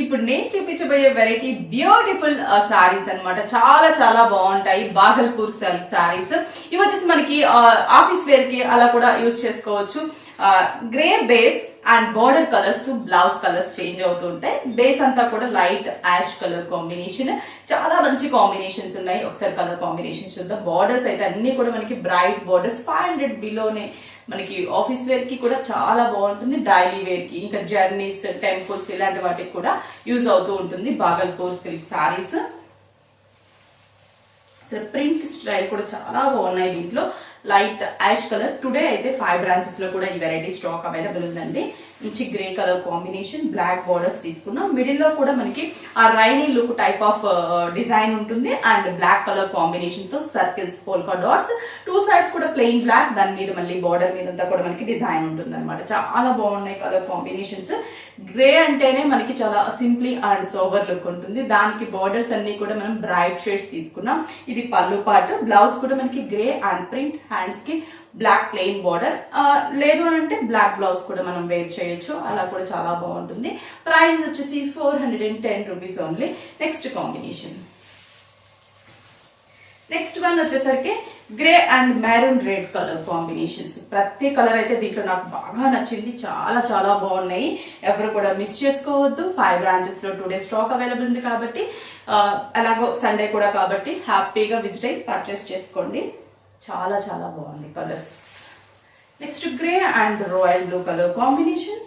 ఇప్పుడు నేను చూపించబోయే వెరైటీ బ్యూటిఫుల్ సారీస్ అన్నమాట. చాలా చాలా బాగుంటాయి. బాగల్పూర్ సిల్క్ సారీస్. ఇవి వచ్చేసి మనకి ఆఫీస్ వేర్ కి అలా కూడా యూజ్ చేసుకోవచ్చు. Grey base and border colours, blouse colours change అవుతూ ఉంటాయి. బేస్ అంతా కూడా లైట్ యాష్ కలర్ కాంబినేషన్. చాలా మంచి కాంబినేషన్స్ ఉన్నాయి. ఒకసారి కలర్ కాంబినేషన్స్ చూద్దాం. బార్డర్స్ అయితే అన్ని కూడా మనకి బ్రైట్ బార్డర్స్. 500 బిలోనే మనకి ఆఫీస్ వేర్ కి కూడా చాలా బాగుంటుంది. డైలీ వేర్ కి, ఇంకా జర్నీస్, టెంపుల్స్ ఇలాంటి వాటికి కూడా యూజ్ అవుతూ ఉంటుంది. బాగల్పూర్ సిల్క్ సారీస్. అసలు ప్రింట్ స్టైల్ కూడా చాలా బాగున్నాయి. దీంట్లో లైట్ యాష్ కలర్. టుడే అయితే 5 బ్రాంచెస్ లో కూడా ఈ వెరైటీ స్టాక్ అవైలబుల్ ఉందండి. మంచి grey colour combination, black borders తీసుకున్నాం. మిడిల్ లో కూడా మనకి ఆ rainy look type of design ఉంటుంది. అండ్ బ్లాక్ కలర్ కాంబినేషన్ తో సర్కిల్స్, పోల్కా డాట్స్. 2 సైడ్స్ కూడా ప్లెయిన్ బ్లాక్. దాని మీద మళ్ళీ బార్డర్ మీద అంతా కూడా మనకి డిజైన్ ఉంటుంది అనమాట. చాలా బాగున్నాయి కలర్ కాంబినేషన్స్. గ్రే అంటేనే మనకి చాలా సింప్లీ అండ్ సోబర్ లుక్ ఉంటుంది. దానికి బార్డర్స్ అన్ని కూడా మనం బ్రైట్ షేడ్స్ తీసుకున్నాం. ఇది పళ్ళు పార్ట్. బ్లౌజ్ కూడా మనకి గ్రే అండ్ ప్రింట్. హ్యాండ్స్ కి బ్లాక్ ప్లెయిన్ బార్డర్. లేదు అంటే బ్లాక్ బ్లౌజ్ కూడా మనం వేర్ చేయొచ్చు. అలా కూడా చాలా బాగుంటుంది. ప్రైస్ వచ్చేసి 410 rupees only. Next combination. Next one వచ్చేసరికి grey and maroon red colour combinations. ప్రతి కలర్ అయితే దీంట్లో నాకు బాగా నచ్చింది. చాలా చాలా బాగున్నాయి. ఎవరు కూడా మిస్ చేసుకోవద్దు. 5 బ్రాంచెస్ లో టుడే స్టాక్ అవైలబుల్ ఉంది కాబట్టి, అలాగో సండే కూడా కాబట్టి హ్యాపీగా విజిట్ అయ్యి పర్చేస్ చేసుకోండి. చాలా చాలా బాగుంది colours. Next grey and royal blue colour combination.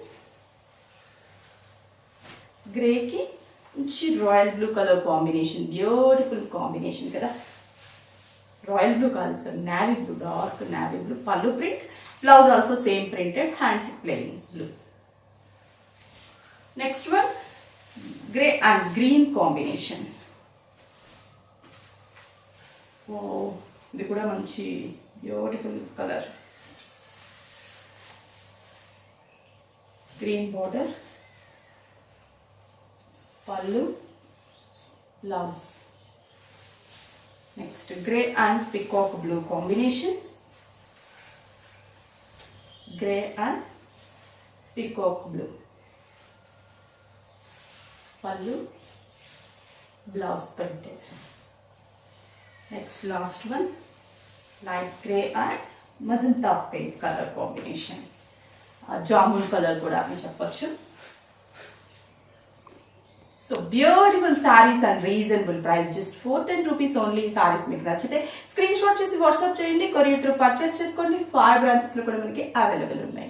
గ్రేకి మంచి royal blue colour combination. Beautiful combination కదా. రాయల్ బ్లూ కాదు sir, navy blue, dark navy blue. Pallu print, blouse also same printed. Hands plain blue. Next one grey and green combination. ఓ, ఇది కూడా మంచి beautiful colour. Green border, pallu, blouse. Next grey and peacock blue combination. Grey and peacock blue. Pallu, blouse printed. Next last one light grey and magenta pink colour combination. Jamun colour కూడా అని చెప్పొచ్చు. So beautiful saris and reasonable price. Just 410 rupees only. ఈ సారీస్ మీకు నచ్చితే screen shot చేసి WhatsApp చేయండి. Courier through purchase చేసుకోండి. 5 branches లో కూడా మనకి అవైలబుల్ ఉన్నాయి.